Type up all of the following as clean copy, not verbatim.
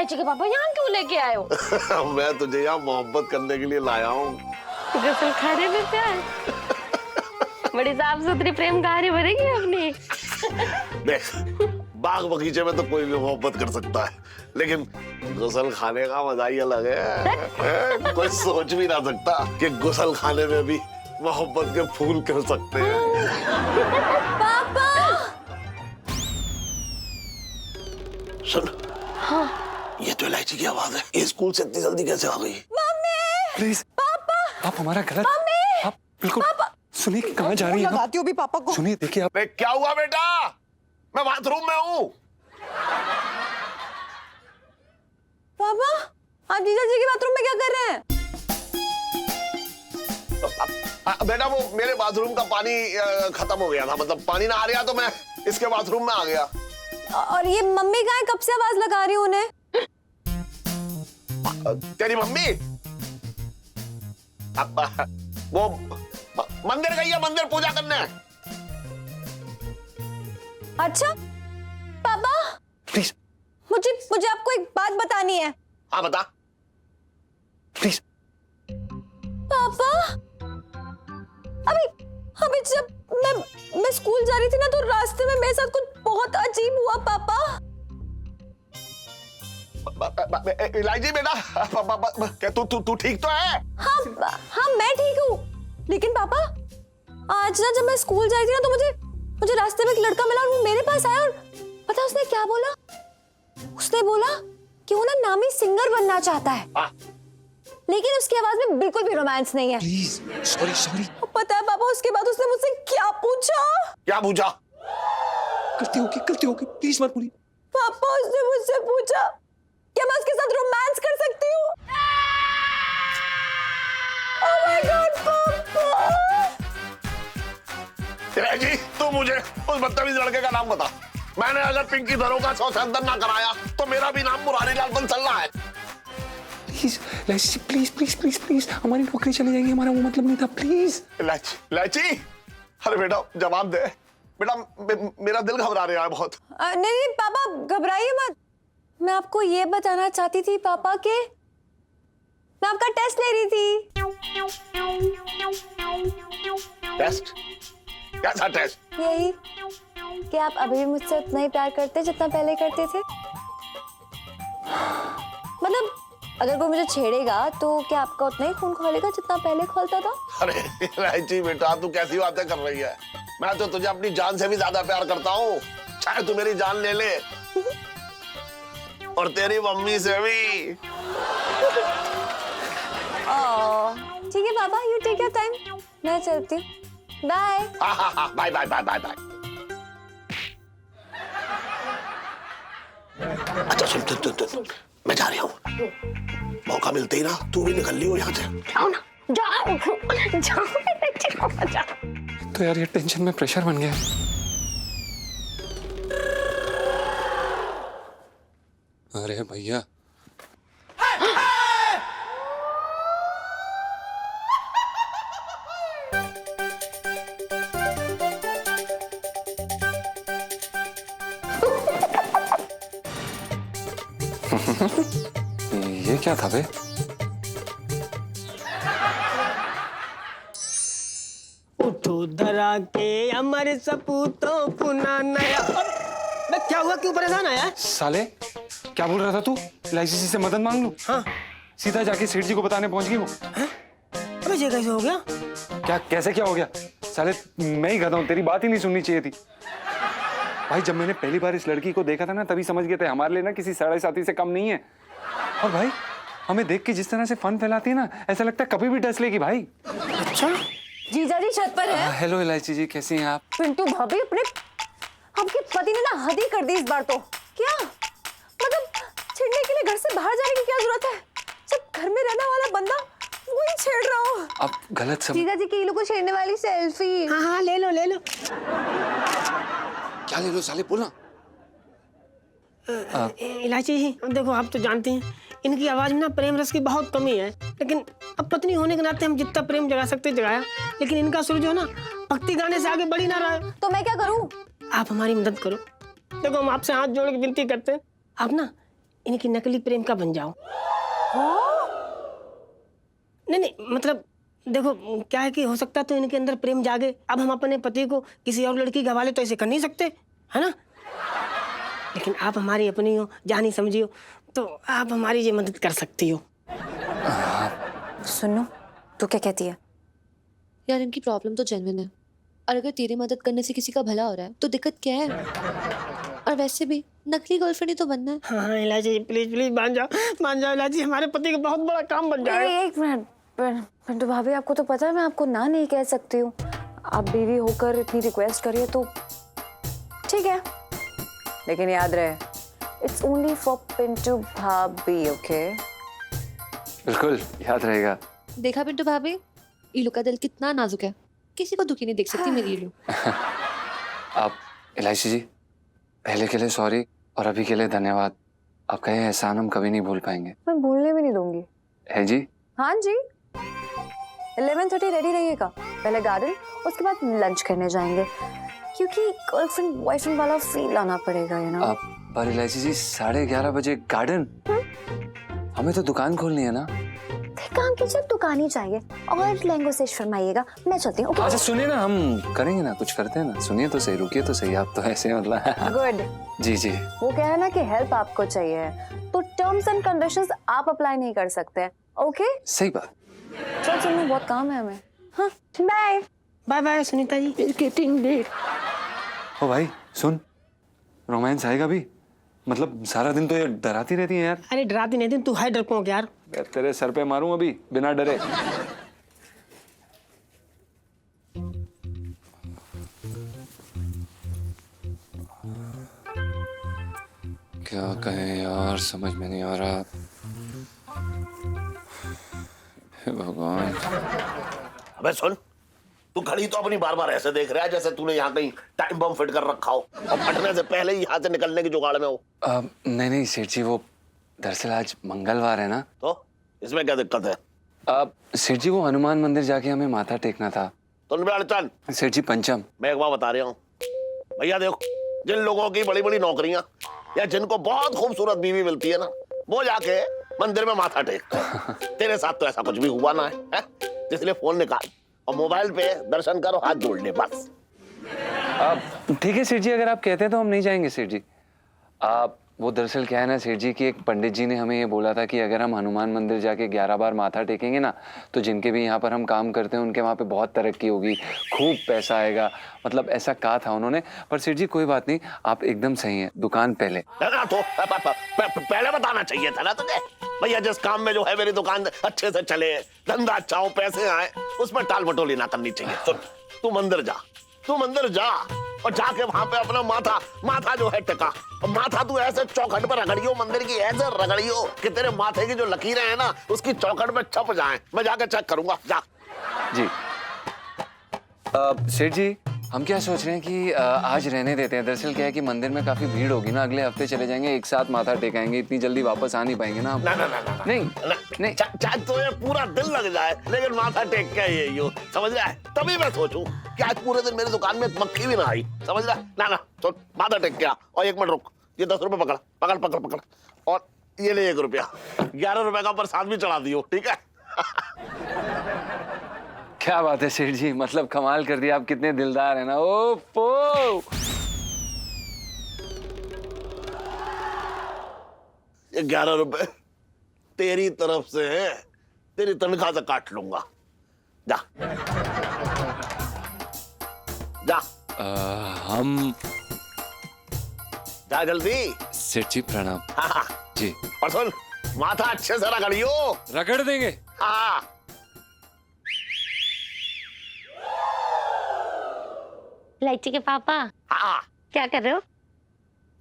इलायची के पापा यहाँ क्यों लेके आए हो? मैं तुझे यहाँ मोहब्बत करने के लिए लाया हूँ। गुसल खाने में प्यार। बड़ी साफ सुथरी प्रेम कहानी बनेगी अपनी। देख, बाग बगीचे में तो कोई भी मोहब्बत कर सकता है, लेकिन गुसल खाने का मजा ही अलग है। कोई सोच भी ना सकता कि गुसल खाने में भी मोहब्बत के फूल कर सकते हैं। पापा! सुन, हाँ। ये तो इलायची की आवाज है। ये स्कूल से इतनी जल्दी कैसे आ गई? मम्मी! प्लीज पापा! आप हमारा गलत, मम्मी! आप बिल्कुल सुनिए कि कहाँ जा रही हैं। लगाती हो भी पापा को। सुनिए, देखिए आप। क्या हुआ बेटा? मैं बाथरूम में हूँ। पापा, आप जीजा जी के बाथरूम में क्या कर रहे हैं? बेटा वो मेरे बाथरूम का पानी खत्म हो गया था, मतलब पानी ना आ रहा तो मैं इसके बाथरूम में आ गया। और ये मम्मी कहाँ है? कब से आवाज लगा रही हूँ उन्हें? तेरी मम्मी वो मंदिर गई है, मंदिर पूजा करने। अच्छा पापा, प्लीज मुझे आपको एक बात बतानी है। हाँ बता। प्लीज। पापा, अभी अभी जब मैं स्कूल जा रही थी ना, तो रास्ते में मेरे साथ कुछ बहुत अजीब हुआ पापा। इलायची बेटा, क्या तू ठीक तो है? हाँ मैं ठीक हूँ, लेकिन पापा आज ना जब मैं स्कूल जा रही थी ना, तो मुझे रास्ते में एक लड़का मिला और वो मेरे पास आया और पता है उसने क्या बोला? उसने बोला कि वो ना नामी सिंगर बनना चाहता है, लेकिन उसकी आवाज में बिल्कुल भी रोमांस नहीं है। Please, sorry. पता है पापा, उसके बाद उसने मुझसे क्या पूछा? क्या पूछा? गलती होगी, प्लीज मत बोलिए। पापा उसने मुझसे पूछा क्या मैं उसके साथ रोमांस कर सकती हूँ? Oh my God, पापा! इलायची, तू मुझे उस बदतमीज लड़के का नाम बता। मैंने अगर पिंकी दरोगा से अंदर ना कराया तो मेरा भी नाम मुरारी लाल बन चल रहा है। प्लीज, हमारी नौकरी चली जाएगी, हमारा वो मतलब नहीं था, प्लीज। इलायची, अरे बेटा जवाब दे बेटा, मेरा दिल घबरा रहा है बहुत। नहीं पापा, घबराइए मत। मैं आपको ये बताना चाहती थी पापा के मैं आपका टेस्ट ले रही थी। टेस्ट? कैसा टेस्ट? यही कि आप अभी भी मुझसे उतना ही प्यार करते जितना पहले करते थे। मतलब अगर कोई मुझे छेड़ेगा तो क्या आपका उतना ही खून खोलेगा जितना पहले खोलता था? अरे इलायची बेटा, तू कैसी बातें कर रही है? मैं तो तुझे अपनी जान से भी ज्यादा प्यार करता हूँ, चाहे तू मेरी जान ले ले। और तेरी मम्मी से भी। ठीक है पापा, यू टेक योर टाइम, मैं चलती हूँ। Bye. Bye bye bye bye bye. अच्छा सुन, मैं जा रहा हूँ। मौका मिलते ही ना तू भी निकल ली हो यहाँ से। जाओ ना, जाओ। तो यार ये टेंशन में प्रेशर बन गया। अरे भैया, ये क्या था बे? उठो धरा के अमर सपूतों पुना नया। मैं क्या हुआ, क्यों परेशान आया? साले क्या बोल रहा था तू? इलायची से मदद मांग लूं? हाँ। सीधा जाके सेठ जी को बताने पहुंच गई वो। अबे ये कैसे हो गया? क्या हो गया? साले मैं ही गधा हूं, तेरी बात ही नहीं सुननी चाहिए थी। भाई जब मैंने पहली बार इस लड़की को देखा था ना, तभी समझ गए थे हमारे लिए ना किसी साढ़े साथी से कम नहीं है। और भाई हमें देख के जिस तरह से फन फैलाती है ना, ऐसा लगता है कभी भी डस लेगी भाई। अच्छा, जीजा जी छत पर है। हेलो इलायची जी, कैसी हैं आप? पिंटू भाभी, आपके पति ने ना हद ही कर दी इस बार तो। क्या मतलब छेड़ने के लिए घर से बाहर जाने की क्या जरूरत है? जब घर में रहने वाला बंदा वही छेड़ रहा हो। आप गलत सब। जीजा जी के लोगों को छेड़ने वाली सेल्फी। हाँ ले लो। क्या ले लो साले, बोलना। इलायची जी, देखो आप तो जानते हैं इनकी आवाज में ना प्रेम रस की बहुत कमी है, लेकिन अब पत्नी होने के नाते हम जितना प्रेम जगा सकते जगाया, लेकिन इनका सुर जो है ना भक्ति गाने से आगे बढ़ ही ना रहा है। तो मैं क्या करूं? आप हमारी मदद करो। देखो हम आपसे हाथ जोड़ के विनती करते हैं, आप ना इनकी नकली प्रेमिका बन जाऊं। नहीं नहीं, मतलब देखो क्या है कि हो सकता है तो इनके अंदर प्रेम जागे। अब हम अपने पति को किसी और लड़की के हवाले तो ऐसे कर नहीं सकते, है ना? लेकिन आप हमारी अपनी हो, जानी समझी हो, तो आप हमारी ये मदद कर सकती हो। सुनो, तू क्या कहती है? यार इनकी प्रॉब्लम तो जेन्युइन है, और अगर तेरी मदद करने से किसी का भला हो रहा है तो दिक्कत क्या है? और वैसे भी नकली गर्लफ्रेंड ही तो बनना है। हाँ इलाजी, प्लीज प्लीज मान जाओ इलाजी, हमारे पति का बहुत बड़ा काम बन जाएगा। एक मिनट, पिंटू भाभी, आपको तो पता है मैं आपको ना नहीं कह सकती हूँ। आप बीवी होकर इतनी रिक्वेस्ट करिए तो ठीक है, लेकिन याद रहे इट्स ओनली फॉर पिंटू भाभी, ओके? बिल्कुल याद रहेगा। देखा पिंटू भाभी, ईलू का दिल कितना नाजुक है, किसी को दुखी नहीं देख सकती मेरी ईलू। आप इलायची जी, पहले के लिए सॉरी और अभी के लिए धन्यवाद। आपका ये एहसान हम कभी नहीं भूल पाएंगे। मैं भूलने भी नहीं दूंगी। है जी? हाँ जी, 11:30 रेडी रहिएगा। पहले गार्डन, उसके बाद लंच करने जाएंगे, क्योंकि गर्लफ्रेंड बॉयफ्रेंड वाला फील आना पड़ेगा, यू नो। आप पर इलायची जी 11:30 बजे गार्डन? हमें तो दुकान खोलनी है ना। काम की जब दुकान ही चाहिए, और लहंगों से फरमाइएगा, मैं चलती हूँ। अच्छा सुनिए ना, हम करेंगे ना, कुछ करते हैं ना। सुनिए तो सही, रुकिए तो सही। आप तो ऐसे मतलब गुड। जी जी। वो कह रहा है ना कि हेल्प आपको चाहिए, तो टर्म्स एंड कंडीशंस आप अप्लाई नहीं कर सकते, ओके? सही बात। चल सुनो, बहुत काम है हमें। हाँ, bye bye bye Sunita ji. Getting late. ओ भाई सुन, रोमांस आएगा भी? मतलब सारा दिन तो ये डराती रहती है यार। अरे डराती नहीं थी, तू है डरपोक यार। मैं तेरे सर पे मारूं अभी बिना डरे। क्या कहें यार, समझ में नहीं आ रहा। हे भगवान। अबे सुन, तू घड़ी तो अपनी बार बार ऐसे देख रहा है जैसे तूने यहाँ कहीं टाइम बम फिट कर रखा हो और फटने से पहले ही यहाँ से निकलने की जुगाड़ में हो। नहीं नहीं सेठ जी, वो दरअसल आज मंगलवार है ना। तो इसमें क्या दिक्कत है? सेठ जी, वो हनुमान मंदिर जाके हमें माथा टेकना था। तो सेठ जी पंचम। मैं एक बार बता रहा हूँ भैया, देखो जिन लोगों की बड़ी बड़ी नौकरियां या जिनको बहुत खूबसूरत बीवी मिलती है ना, वो जाके मंदिर में माथा टेकते हैं। तेरे साथ तो ऐसा कुछ भी हुआ ना है? इसलिए फोन निकाल और मोबाइल पे दर्शन करो, हाथ जोड़ ले बस। ठीक है सेठ जी, अगर आप कहते हैं तो हम नहीं जाएंगे सेठ जी। आप वो दरअसल क्या है ना सेठ जी, कि एक पंडित जी ने हमें ये बोला था कि अगर हम हनुमान मंदिर जाके 11 बार माथा टेकेंगे ना, तो जिनके भी यहाँ पर हम काम करते हैं उनके वहाँ पे बहुत तरक्की होगी, खूब पैसा आएगा। मतलब ऐसा कहा था उन्होंने। पर सेठ जी कोई बात नहीं, आप एकदम सही हैं, दुकान पहले। तो पहले बताना चाहिए था ना तुझे भैया। जिस काम में जो है मेरी दुकान अच्छे से चले, धंधा अच्छा हो, पैसे आए, उसमें टाल मटोली ना करनी चाहिए। सुन, तू मंदिर जा और जाके वहां पे अपना माथा जो है टिका। और माथा तू ऐसे चौखट पर रगड़ियो, मंदिर की ऐसे रगड़ियो कि तेरे माथे की जो लकीरें हैं ना उसकी चौखट पे छप जाएं। मैं जाके चेक करूंगा, जा। जी सेठ जी, हम क्या सोच रहे हैं कि आज रहने देते हैं। दरअसल क्या है कि मंदिर में काफी भीड़ होगी ना, अगले हफ्ते चले जाएंगे, एक साथ माथा टेकाएंगे। इतनी जल्दी वापस आ नहीं पाएंगे ना। नहीं चाहे तो ये पूरा दिन लग जाए, लेकिन माथा टेक के ये यूं, समझ रहा है? तभी मैं सोचूं कि आज पूरे दिन मेरी दुकान में मक्खी भी ना आई, समझ रहा है? ना तो माथा टेक के आ। और 1 मिनट रुक, ये 10 रुपए पकड़ और ये ले 1 रुपया। 11 रुपए का प्रसाद भी चढ़ा दियो, ठीक है? क्या बात है सेठ जी, मतलब कमाल कर दिया। आप कितने दिलदार हैं ना। ओफो, 11 रुपए तेरी तरफ से है, तेरी तनख्वाह से काट लूंगा। जा जा। हम जा जल्दी। सेठ जी प्रणाम। हाँ जी। और सुन, माथा अच्छे से रगड़ियो। रगड़ देंगे। हाँ। इलायची के पापा, हाँ, क्या कर रहे हो?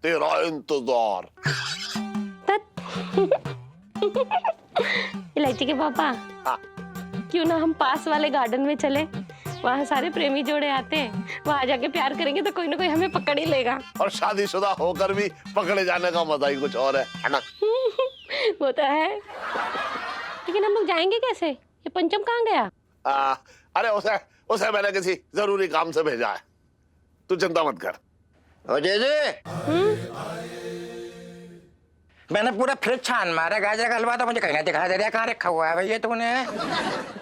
तेरा इंतजार। इलायची के पापा, हाँ। क्यों ना हम पास वाले गार्डन में चले? वहाँ सारे प्रेमी जोड़े आते हैं, वहाँ जाके प्यार करेंगे तो कोई ना कोई हमें पकड़ ही लेगा। और शादीशुदा होकर भी पकड़े जाने का मजा ही कुछ और है ना? वो तो है, लेकिन हम लोग जाएंगे कैसे? ये पंचम कहाँ गया? अरे उसे मैंने किसी जरूरी काम से भेजा है, तू चिंता मत कर। मैंने पूरा फ्रिज छान मारा, गाजर का हलवा तो मुझे कहीं ना दिखाई दे रहा, कहाँ रखा हुआ है भैया तूने?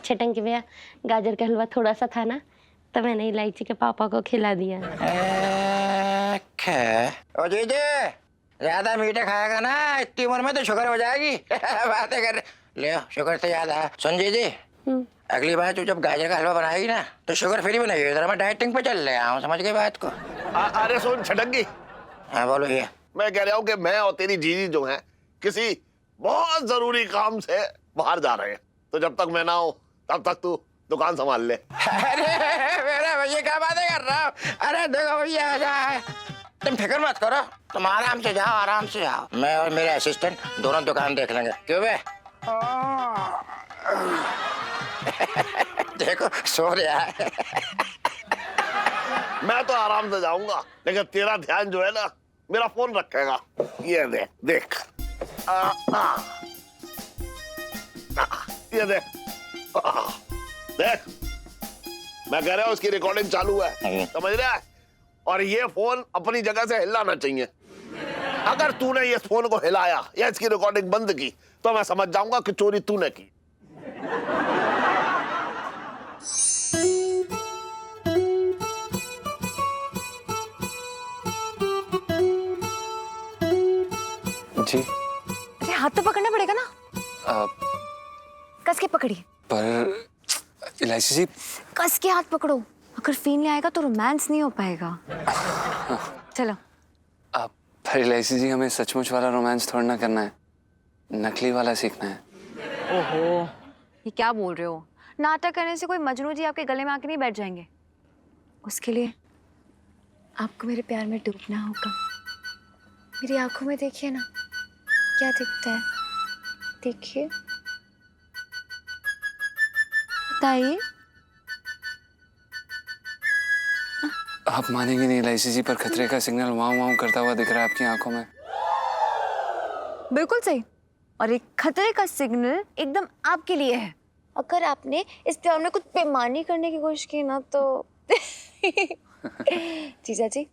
छटंकी भैया, गाजर का हलवा थोड़ा सा था ना, तो मैंने इलायची के पापा को खिला दिया। ओ जीजे, ज्यादा मीठा खाएगा ना इतनी उम्र में तो शुगर हो जाएगी। बातें कर ले, शुगर से याद आया, सुन जीजी, अगली बार तू जब गाजर का हलवा बनाएगी ना तो शुगर फ्री बनाइए, जरा मैं डाइटिंग पे चल रहा हूँ, समझ गई बात को? अरे सुन छटंकी, हाँ बोलो ये। मैं कह रहा हूँ कि मैं और तेरी जीजी जो है किसी बहुत जरूरी काम से बाहर जा रहे हैं, तो जब तक मैं ना हूँ तब तक तू दुकान संभाल ले। अरे मेरा भैया क्या बातें कर रहा हो? अरे देखो भैया ऐसा है, तुम फिक्र मत करो, तुम आराम से जाओ, आराम से जाओ, मैं और मेरे असिस्टेंट दोनों दुकान देख लेंगे, क्यों बे? देखो सो रहा है। मैं तो आराम से जाऊंगा, लेकिन तेरा ध्यान जो है ना मेरा फोन रखेगा। ये देख देख, ये देख, देख, मैं कह रहा हूँ उसकी रिकॉर्डिंग चालू है, समझ रहा है? और ये फोन अपनी जगह से हिलाना चाहिए। अगर तूने ये फोन को हिलाया या इसकी रिकॉर्डिंग बंद की तो मैं समझ जाऊंगा कि चोरी तूने की। जी अरे हाथ तो पकड़ना पड़ेगा ना, कस के पकड़िए। पर इलायची जी, कस के हाथ पकड़ो, अगर फील नहीं आएगा तो रोमांस नहीं हो पाएगा। चलो। पर इलायची जी, हमें सचमुच वाला रोमांस थोड़ा ना करना है, नकली वाला सीखना है। ओहो, ये क्या बोल रहे हो? नाटक करने से कोई मजनू जी आपके गले में आके नहीं बैठ जाएंगे। उसके लिए आपको मेरे प्यार में डूबना होगा। मेरी आंखों में देखिए ना, क्या दिखता है, देखिए, बताइए। आप मानेंगे नहीं इलायची जी, पर खतरे का सिग्नल वाव वाव करता हुआ दिख रहा है आपकी आंखों में। बिल्कुल सही, और एक खतरे का सिग्नल एकदम आपके लिए है। अगर आपने इस प्यार में कुछ बेईमानी करने की कोशिश की ना तो जीजा जी,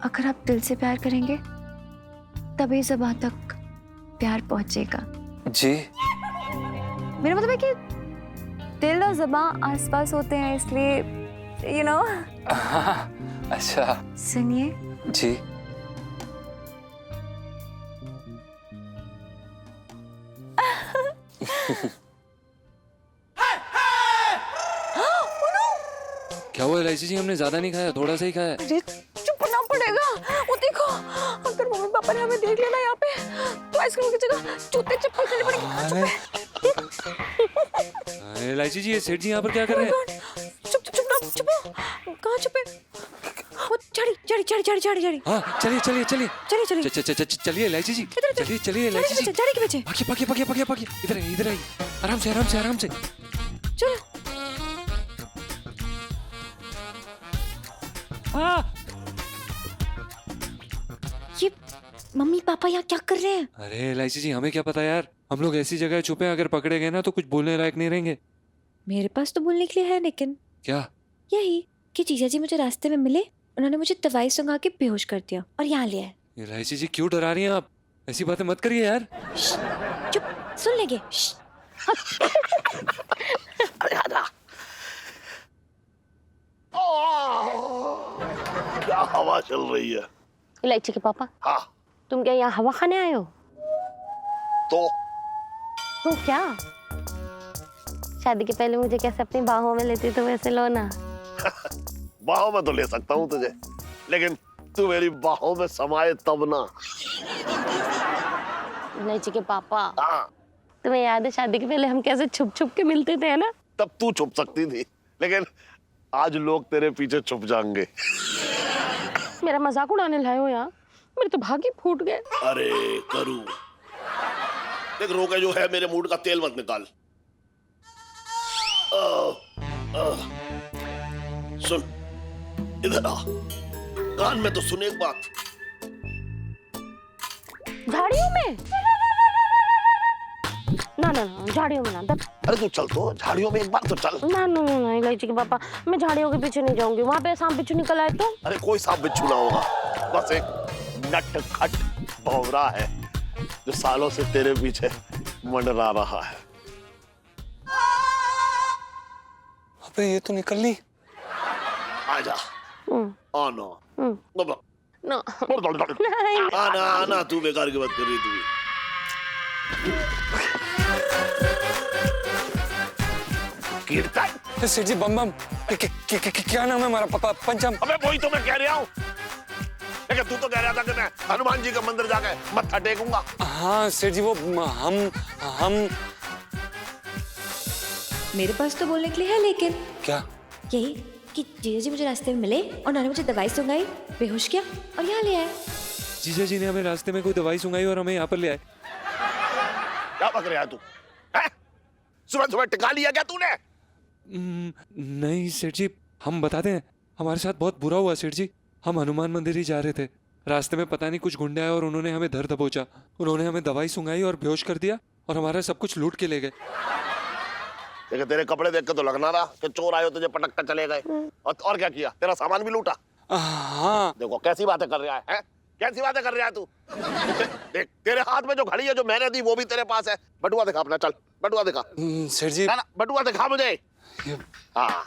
अगर आप दिल से प्यार करेंगे तभी ज़बां तक प्यार पहुंचेगा। जी, मेरा मतलब है कि दिल और ज़बां आसपास होते हैं, इसलिए यू नो। अच्छा। सुनिए। जी। क्या हुआ इलायची जी, हमने ज्यादा नहीं खाया, थोड़ा सा ही खाया। अरे चुप होना पड़ेगा। वो देखो, अगर मम्मी पापा ने हमें देख लिया ना यहाँ पे तो आइसक्रीम की जगह जूते चप्पल खाने पड़ेंगे। इलायची जी, ये सेठ जी यहाँ पर क्या कर रहे हैं? चुप चुप चुप ना, चुप हो। कहाँ छुपे? वो चढ़ी चढ़ी चढ़ी चढ़ी चढ़ी चढ़ी। हाँ, चलिए चलिए चलिए चलिए चलिए चलिए इलायची जी, चलिए चलिए इलायची जी, चढ़ी के पीछे। भागिए, इधर आइए, आराम से। चलो। ये मम्मी पापा यहाँ क्या कर रहे हैं? अरे इलायची जी, हमें क्या पता यार, हम लोग ऐसी जगह छुपे, अगर पकड़े गए ना तो कुछ बोलने लायक नहीं रहेंगे। मेरे पास तो बोलने के लिए है, लेकिन क्या? यही कि जीजा जी मुझे रास्ते में मिले, उन्होंने मुझे दवाई सुंघा के बेहोश कर दिया और यहाँ ले आए। इलायची जी, क्यों डरा रही हैं आप? ऐसी बातें मत करिए यार। चुप, सुन लेंगे। अरे आजा। क्या हवा चल रही है। इलायची के पापा, हाँ तुम क्या यहाँ हवा खाने आए हो? तो क्या शादी के पहले मुझे कैसे अपनी बाहों में लेती तो वैसे लो ना। बाहों में तो ले सकता हूँ तुझे, लेकिन तू मेरी बाहों में समाये तब ना। इलायची के पापा, हाँ, तुम्हें याद है शादी के पहले हम कैसे छुप छुप के मिलते थे, है ना? तब तू छुप सकती थी, लेकिन आज लोग तेरे पीछे छुप जाएंगे। मेरा मजाक उड़ाने लाए हो यहाँ? मेरे तो भाग ही फूट गए। अरे करूँ देख, रोके जो है, मेरे मूड का तेल मत निकाल। सुन, इधर आ, कान में तो सुन एक बात। झाड़ियों में ना, झाड़ियों में ना। अरे तू चल तो, झाड़ियों में एक बार तो चल। ना इलायची के पापा, मैं झाड़ियों के पीछे नहीं जाऊंगी। वहाँ पे सांप बिच्छू निकल आए तो? अरे कोई सांप बिच्छू ना होगा, बस एक नट खट भौरा है जो सालों से तेरे पीछे मंडरा रहा है। अबे ये तो निकल ली। आजा। आना। नो आना आना, तू बेकार की बात कर रही तू। कीर्तन। सेठ जी बम बम क्या नाम है हमारा? पापा पंचम। अबे वही तो मैं कह रहा हूँ, लेकिन तू तो कह रहा था कि मैं हनुमान जी का मंदिर जाके मत्था टेकूंगा। हाँ सेठ जी, वो हम मेरे पास तो बोलने के लिए है, लेकिन क्या? यही कि जीजा जी मुझे रास्ते में मिले और उन्होंने मुझे दवाई सुंघाई, बेहोश किया और यहाँ ले आए। जीजा जी ने हमें रास्ते में कोई दवाई सुंघाई और हमें यहाँ पर ले आए। क्या बक रहा है तू? सुबह सुबह टिका लिया क्या तूने? नहीं सेठ जी, हम बताते हैं, हमारे साथ बहुत बुरा हुआ सेठ जी। हम हनुमान मंदिर ही जा रहे थे, रास्ते में पता नहीं कुछ गुंडे आए और उन्होंने हमें धर दबोचा। उन्होंने हमें दवाई सुंघाई और बेहोश कर दिया और हमारा सब कुछ लूट के ले गए। देखो तेरे कपड़े देख के तो लगना रहा कि चोर आए हो, तुझे पटक कर चले गए। और क्या किया? तेरा सामान भी लूटा? हाँ। देखो कैसी बातें कर रहा है? कैसी बातें कर रहा है तू? देख तेरे हाथ में जो घड़ी है जो मैंने दी वो भी तेरे पास है। बटुआ दिखा अपना, चल बटुआ दिखा। सेठ जी ना बटुआ दिखा मुझे। हाँ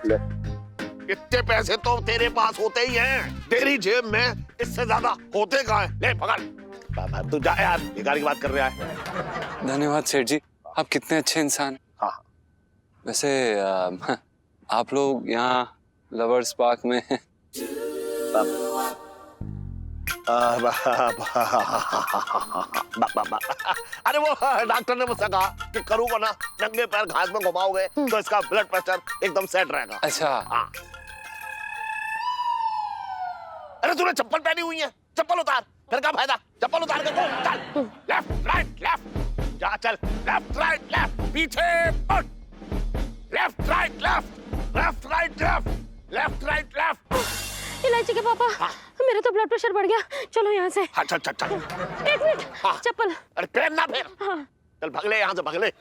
ले, इतने पैसे तो तेरे पास होते ही हैं, तेरी जेब में इससे ज्यादा होते कहाँ हैं? ले पकड़। तू जा यार, बेकार की बात कर रहा है। धन्यवाद सेठ जी, आप कितने अच्छे इंसान। हाँ वैसे आप लोग यहाँ लवर्स पार्क में अरे वो डॉक्टर ने मुझसे कहा कि करू को ना नंगे पैर घास में घुमाओगे तो इसका ब्लड प्रेशर एकदम सेट रहेगा। अच्छा। हाँ। अरे तूने चप्पल पहनी हुई है, चप्पल उतार, फिर क्या फायदा? चप्पल उतार के चल। लेफ्ट राइट लेफ्ट, जा चल। लेफ्ट राइट लेफ्ट, पीछे मुड़। Left right left, left right left, left right left. इलायची के पापा, मेरा तो ब्लड प्रेशर बढ़ गया, चलो यहाँ से। हाँ चल चल चल। एक मिनट, चप्पल। अरे पहनना फिर। हाँ। चल भाग ले यहाँ से, भाग ले।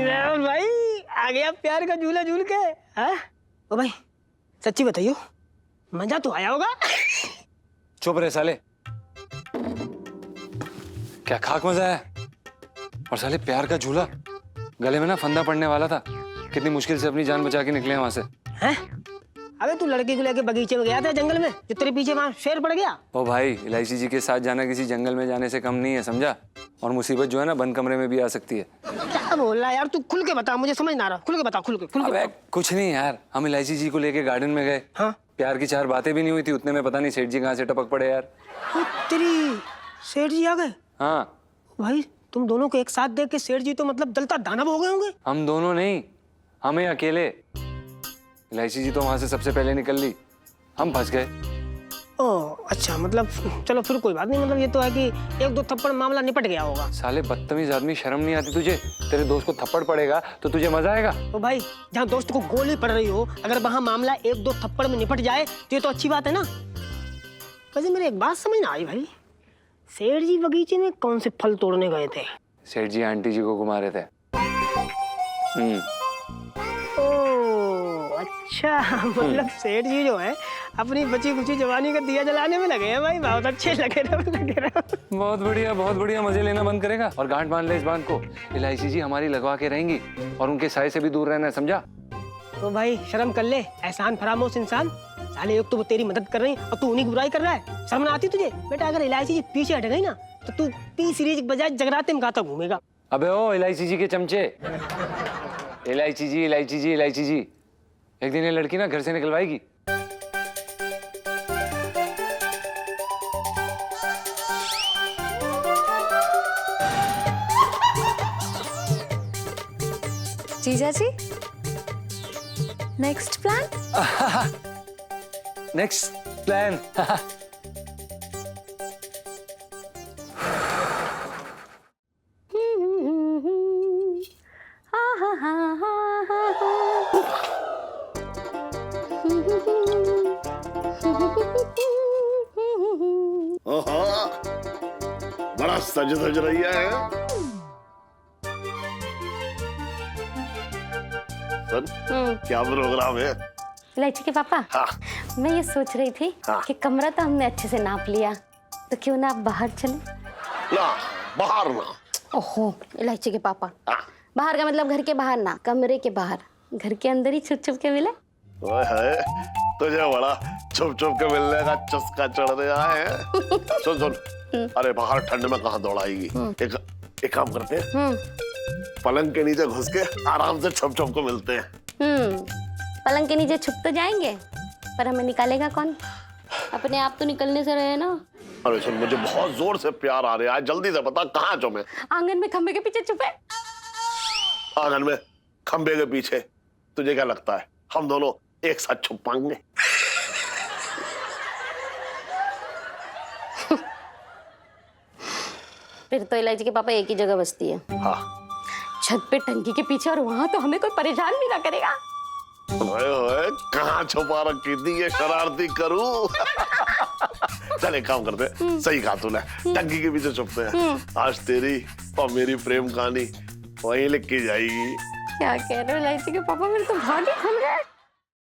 राहुल भाई आ गया प्यार का झूला झूल के। हाँ ओ भाई सच्ची बताइयो, मजा तो आया होगा? चुप रहे साले, क्या खाक मजा है? और साले प्यार का झूला, गले में ना फंदा पड़ने वाला था, कितनी मुश्किल से अपनी जान बचा के निकले वहां से। हैं? अबे तू लड़की को लेके बगीचे में गया था जंगल में, जो तेरे पीछे वहां शेर पड़ गया। ओ भाई, इलायची जी के साथ जाना किसी जंगल में जाने से कम नहीं है, समझा? और मुसीबत जो है ना बंद कमरे में भी आ सकती है। क्या बोल रहा है यार तू? खुल के बता, मुझे समझ ना आ रहा। खुल के बता, खुल के अबे कुछ नहीं यार, हम इलायची जी को लेके गार्डन में गए। हाँ? प्यार की 4 बातें भी नहीं हुई थी, उतने में पता नहीं सेठ जी कहाँ से टपक पड़े यार। तेरी सेठ जी आ गए? हाँ भाई तुम दोनों को एक साथ देख के सेठ जी तो मतलब दलता दानव हो गए होंगे। हम दोनों नहीं, हमें अकेले। इलायची जी तो वहां से सबसे पहले निकल ली, हम फंस गए। ओह अच्छा, मतलब चलो फिर कोई बात नहीं, मतलब ये तो है कि 1-2 थप्पड़ मामला निपट गया होगा। साले बदतमीज आदमी, शर्म नहीं आती तुझे? तेरे दोस्त को थप्पड़ पड़ेगा तो तुझे मजा आएगा? तो भाई जहाँ दोस्त को गोली पड़ रही हो, अगर वहाँ मामला 1-2 थप्पड़ में निपट जाए तो ये तो अच्छी बात है ना। वैसे मेरे एक बात समझ ना आई भाई, सेठ जी बगीचे में कौन से फल तोड़ने गए थे? सेठ जी आंटी जी को घुमा रहे थे। ओह अच्छा, मतलब सेठ जी जो है अपनी बची कुची जवानी का दिया जलाने में लगे हैं भाई। बहुत अच्छे लगे रहे। बहुत बढ़िया, बहुत बढ़िया। मजे लेना बंद करेगा और गांठ बांध ले इस बांध को। इलायची जी हमारी लगवा के रहेंगी और उनके साय से भी दूर रहना है, समझा? तो भाई शर्म कर ले, एहसान फरामोश इंसान। साले एक तो वो तेरी मदद कर रही और तू उन्हीं की बुराई कर रहा है, शर्म ना आती तुझे? बेटा अगर इलायची जी पीछे हट गई ना तो तू टी सीरीज के बजाय जगराते में गाता घूमेगा। अबे ओ इलायची जी के चमचे, इलायची जी, इलायची जी, इलायची जी, एक दिन ये लड़की ना घर से निकलवाएगी। जीजा जी नेक्स्ट प्लान? नेक्स्ट प्लान बड़ा सज धज रही है। सुन, क्या प्रोग्राम है? इलायची के पापा, हाँ मैं ये सोच रही थी हाँ। कि कमरा तो हमने अच्छे से नाप लिया, तो क्यों ना आप बाहर चले? ना, बाहर ना। ओहो इलायची के पापा, हाँ। बाहर का मतलब घर के बाहर ना, कमरे के बाहर। घर के अंदर ही छुप छुप के मिले। ओए है, तुझे बड़ा छुप छुप के मिलने का चस्का चढ़ रहा है। सुन सुन, अरे बाहर ठंड में कहाँ दौड़ाएगी? एक काम करते हैं, पलंग के नीचे घुस के आराम से छुप छुप को मिलते हैं। पलंग के नीचे छुप तो जाएंगे, पर हमें निकालेगा कौन? अपने आप तो निकलने से रहे ना। अरे सुन, मुझे बहुत जोर से प्यार आ रहा है, जल्दी से बता कहाँ छुपे? आंगन में खंबे के पीछे छुपे। आंगन में खंबे के पीछे? तुझे क्या लगता है हम दोनों एक साथ छुप पाएंगे? फिर तो इलायची के पापा एक ही जगह बसती है, हाँ। छत पे टंकी के पीछे, और वहां तो हमें कोई परेशान भी ना करेगा। ओए ओए, कहाँ छुपा रखी थी ये शरारती करूं? चल एक काम करते हैं, सही कहा तूने, टंकी के पीछे छुपते हैं। आज तेरी और मेरी प्रेम कहानी वहीं लिख के जाएगी। क्या कह रहे हो इलायची के पापा, मेरे तो भाग ही खुल गए।